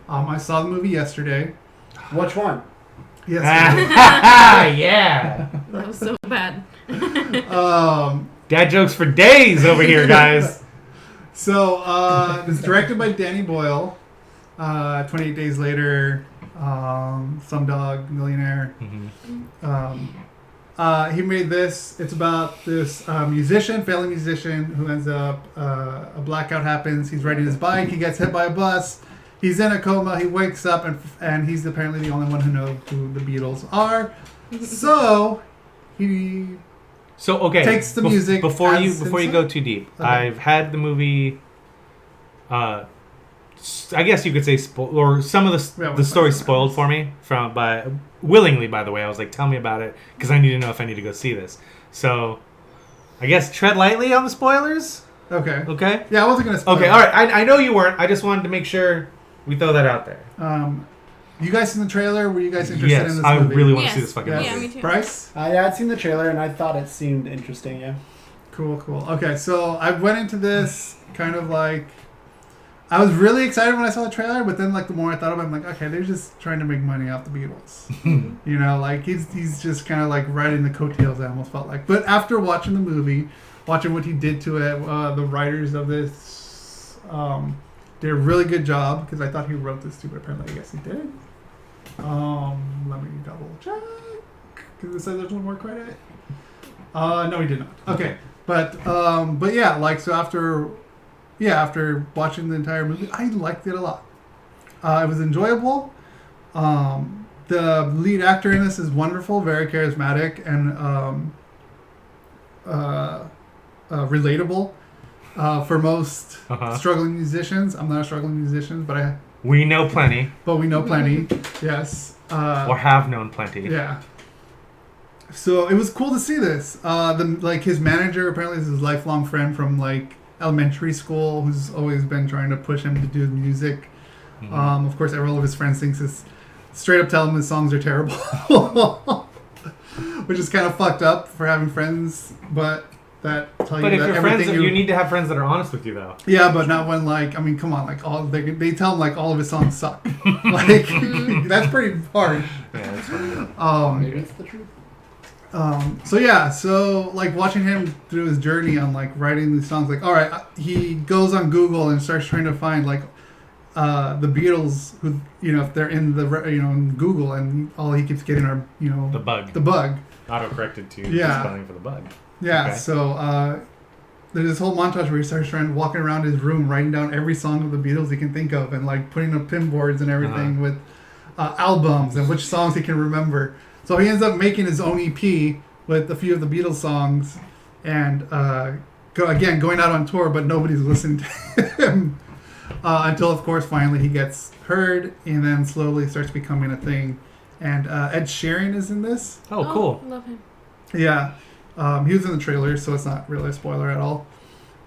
I saw the movie yesterday. Which one? Yesterday. Yeah. That was so bad. Dad jokes for days over here, guys. So, it's directed by Danny Boyle. 28 Days Later, Slumdog Millionaire. Mm-hmm. He made this. It's about this failing musician, who ends up, a blackout happens. He's riding his bike. He gets hit by a bus. He's in a coma. He wakes up, and he's apparently the only one who knows who the Beatles are. So, he takes the music. Before you go too deep, Okay. I've had the movie. I guess you could say or some of the story spoiled for me willingly. By the way, I was like, tell me about it because I need to know if I need to go see this. So, I guess tread lightly on the spoilers. Okay. Okay. Yeah, I wasn't gonna spoil Okay. it. All right. I know you weren't. I just wanted to make sure we throw that out there. You guys seen the trailer? Were you guys interested in Yes, this I movie? really want to Yes. see this fucking Yes. movie. Yeah, me too. Bryce? Yeah, I'd seen the trailer and I thought it seemed interesting. Yeah. Cool. Okay, so I went into this kind of like, I was really excited when I saw the trailer, but then like the more I thought about it, I'm like, okay, they're just trying to make money off the Beatles. You know, like he's just kind of like riding the coattails, I almost felt like. But after watching the movie, watching what he did to it, the writers of this did a really good job, because I thought he wrote this too, but apparently I guess he did. Let me double check, because it says there's one more credit. No, he did not. Okay, but yeah, like, so after watching the entire movie, I liked it a lot. It was enjoyable. The lead actor in this is wonderful, very charismatic, and relatable for most struggling musicians. I'm not a struggling musician, but we know plenty. But we know plenty. Yes. Or have known plenty. Yeah. So it was cool to see this. His manager apparently is his lifelong friend from like elementary school, who's always been trying to push him to do music. Mm-hmm. Of course, all of his friends straight up tell him his songs are terrible, which is kind of fucked up for having friends. But that tell you But if that you're everything friends, you need to have friends that are honest with you, though. Yeah, but not when come on, like they tell him like all of his songs suck. Like that's pretty hard. Yeah, that's funny. Maybe it's the truth. So like watching him through his journey on like writing these songs, like, all right, he goes on Google and starts trying to find like the Beatles, who, you know, if they're in the in Google, and all he keeps getting are the bug auto-corrected to spelling for the bug. Yeah. Okay. So there's this whole montage where he starts walking around his room, writing down every song of the Beatles he can think of, and like putting up pin boards and everything with albums and which songs he can remember. So he ends up making his own EP with a few of the Beatles songs, and going out on tour, but nobody's listening to him until, of course, finally he gets heard, and then slowly starts becoming a thing. And Ed Sheeran is in this. Oh, cool. Love him. Yeah. He was in the trailer, so it's not really a spoiler at all.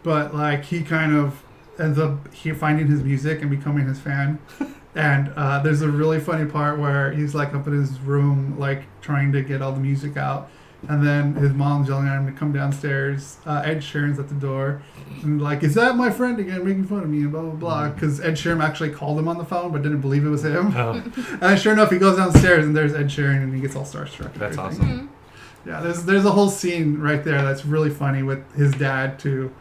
But like he kind of ends up finding his music and becoming his fan. And there's a really funny part where he's like up in his room, like trying to get all the music out, and then his mom's yelling at him to come downstairs. Ed Sheeran's at the door, and like, is that my friend again making fun of me and blah blah blah? Because Ed Sheeran actually called him on the phone, but didn't believe it was him. Oh. And sure enough, he goes downstairs and there's Ed Sheeran, and he gets all starstruck. That's awesome. Mm-hmm. Yeah, there's a whole scene right there that's really funny with his dad too.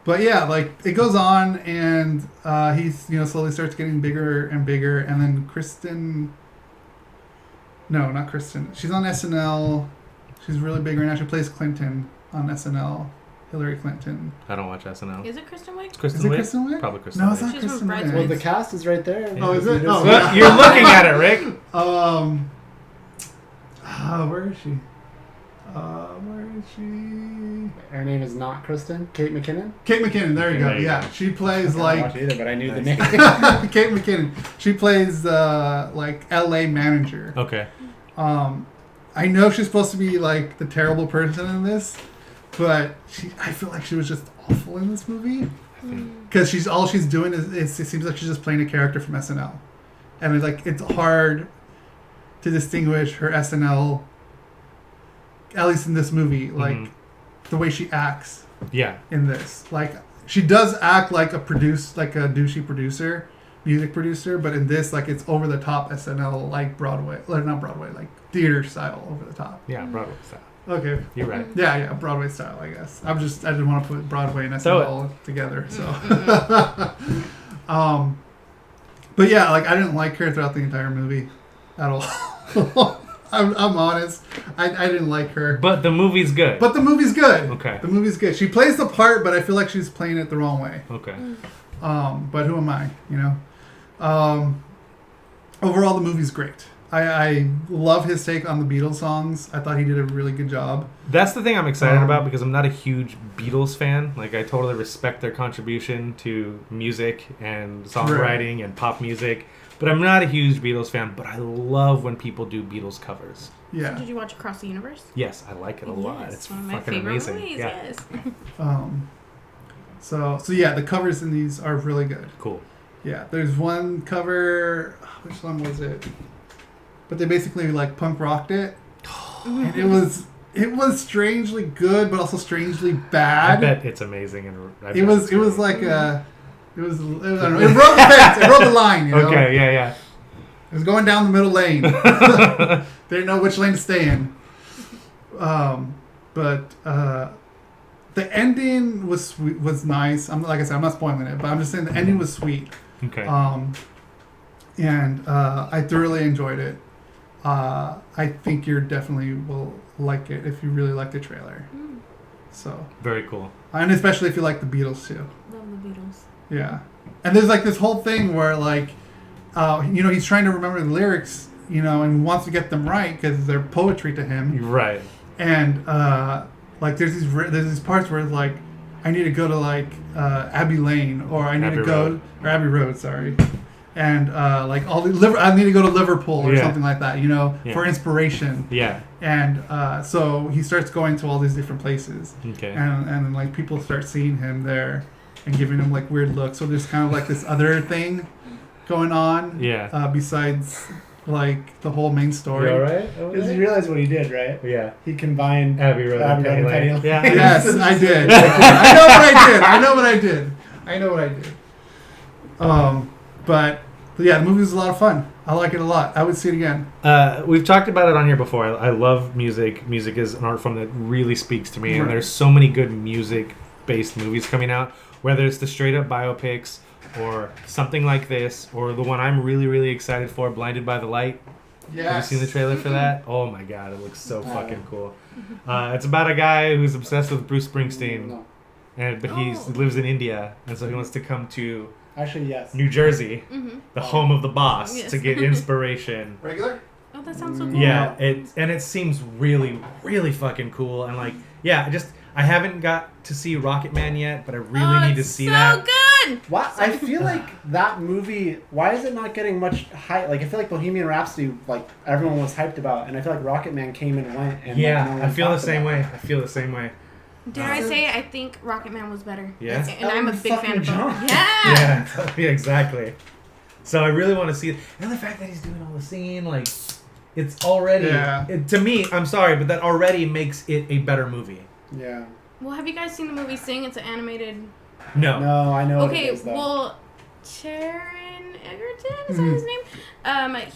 But yeah, like it goes on, and he's slowly starts getting bigger and bigger, and then not Kristen. She's on SNL. She's really big right now. She plays Clinton on SNL. Hillary Clinton. I don't watch SNL. Is it Kristen Wiig? It's Kristen Is it Wiig? Kristen Wiig? Probably Kristen No, Wiig. it's not She's Kristen from Wiig. Bridesmaids. Well, the cast is right there. Oh, is it? Look, Yeah. you're looking at it, Rick. Where is she? Where is she? Her name is not Kristen. Kate McKinnon. Kate McKinnon. There you go. There you Yeah, go. she plays I like don't watch either, but I knew the name. Kate McKinnon. She plays like LA manager. Okay. I know she's supposed to be like the terrible person in this, but I feel like she was just awful in this movie, because all she's doing is it seems like she's just playing a character from SNL, and it's hard to distinguish her SNL, at least in this movie, like the way she acts Yeah. in this. Like she does act like a douchey producer, music producer, but in this, like, it's over the top SNL, like Broadway, like not Broadway, like theater style, over the top. Yeah, Broadway style. Okay. You're right. Yeah, Broadway style, I guess. I didn't want to put Broadway and SNL together, so. But yeah, like, I didn't like her throughout the entire movie at all. I'm honest. I didn't like her. But the movie's good. Okay. The movie's good. She plays the part, but I feel like she's playing it the wrong way. Okay. But who am I, you know? Overall, the movie's great. I love his take on the Beatles songs. I thought he did a really good job. That's the thing I'm excited about because I'm not a huge Beatles fan. Like, I totally respect their contribution to music and songwriting and pop music. But I'm not a huge Beatles fan, but I love when people do Beatles covers. Yeah. So did you watch Across the Universe? Yes, I like it a lot. It's one of my favorite amazing. Movies, yes. So yeah, the covers in these are really good. Cool. Yeah, there's one cover, which one was it? But they basically like punk rocked it. And it was strangely good, but also strangely bad. I bet it's amazing, and it was like I don't know. It rode the fence. It rode the line. You know? Okay, yeah. It was going down the middle lane. They didn't know which lane to stay in. But the ending was nice. Like I said, I'm not spoiling it, but I'm just saying the ending was sweet. Okay. And I thoroughly enjoyed it. I think you definitely will like it if you really like the trailer. So very cool. And especially if you like the Beatles too. Love the Beatles. Yeah. And there's like this whole thing where like, he's trying to remember the lyrics, and wants to get them right because they're poetry to him. Right. And like there's these parts where it's like, I need to go to like Abbey Lane or I need to go or Abbey Road, sorry. And like I need to go to Liverpool or something like that, for inspiration. Yeah. And so he starts going to all these different places. Okay. And like people start seeing him there and giving him like weird looks. So there's kind of like this other thing going on. Yeah. Besides like the whole main story. You all right? Because you realize what he did, right? Yeah. He combined Abbey Road and Penny Lane. Yeah. Yes, I did. I know what I did. But yeah, the movie was a lot of fun. I like it a lot. I would see it again. We've talked about it on here before. I love music. Music is an art form that really speaks to me. And there's so many good music-based movies coming out, whether it's the straight-up biopics or something like this, or the one I'm really, really excited for, Blinded by the Light. Yes. Have you seen the trailer for that? Oh my god, it looks so fucking cool. It's about a guy who's obsessed with Bruce Springsteen, but he lives in India, and so he wants to come to New Jersey, the home of the boss, to get inspiration. Regular? Oh, that sounds so cool. Yeah, it seems really, really fucking cool, and like, I haven't got to see Rocket Man yet, but I really need to see that. So good. Why? I feel like that movie. Why is it not getting much hype? Like I feel like Bohemian Rhapsody, like everyone was hyped about, and I feel like Rocket Man came and went. And I feel the same way. Dare I say, I think Rocket Man was better. Yeah. And I'm a big fan of both. Yeah, exactly. So I really want to see it. And the fact that he's doing all the singing, like, it's already... to me, I'm sorry, but that already makes it a better movie. Yeah. Well, have you guys seen the movie Sing? It's an animated... No. No, I know Okay, it is, though. well, Taron Egerton, is that his name?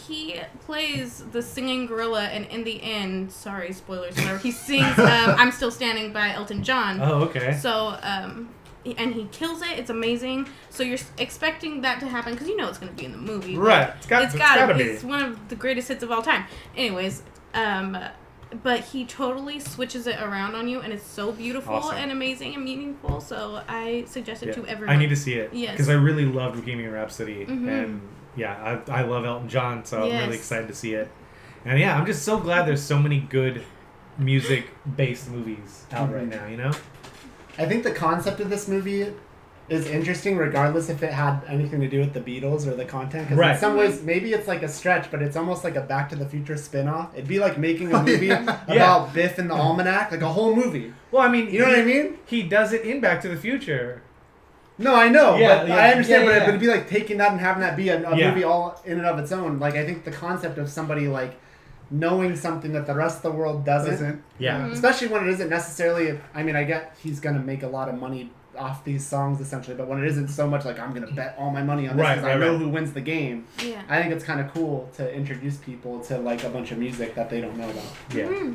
He plays the singing gorilla, and in the end, sorry, spoilers, whatever, he sings I'm Still Standing by Elton John. Oh, okay. So, and he kills it. It's amazing. So you're expecting that to happen, because you know it's going to be in the movie. Right. It's gotta be. It's one of the greatest hits of all time. Anyways, but he totally switches it around on you, and it's so beautiful and amazing and meaningful. So I suggest it to everyone. I need to see it. Yes. Because I really loved Bohemian Rhapsody. And I love Elton John, so I'm really excited to see it. And yeah, I'm just so glad there's so many good music-based movies out right now, I think the concept of this movie is interesting regardless if it had anything to do with the Beatles or the content. Because in some ways, maybe it's like a stretch, but it's almost like a Back to the Future spin-off. It'd be like making a movie about Biff and the Almanac, like a whole movie. Well, I mean... You know what I mean? He does it in Back to the Future. No, I know. But I understand, but it'd be like taking that and having that be a movie all in and of its own. Like, I think the concept of somebody, like, knowing something that the rest of the world doesn't. Yeah. Especially when it isn't necessarily... I mean, I get he's going to make a lot of money off these songs essentially, but when it isn't so much like I'm gonna bet all my money on this because I know who wins the game. Yeah. I think it's kind of cool to introduce people to like a bunch of music that they don't know about. Yeah. Mm-hmm.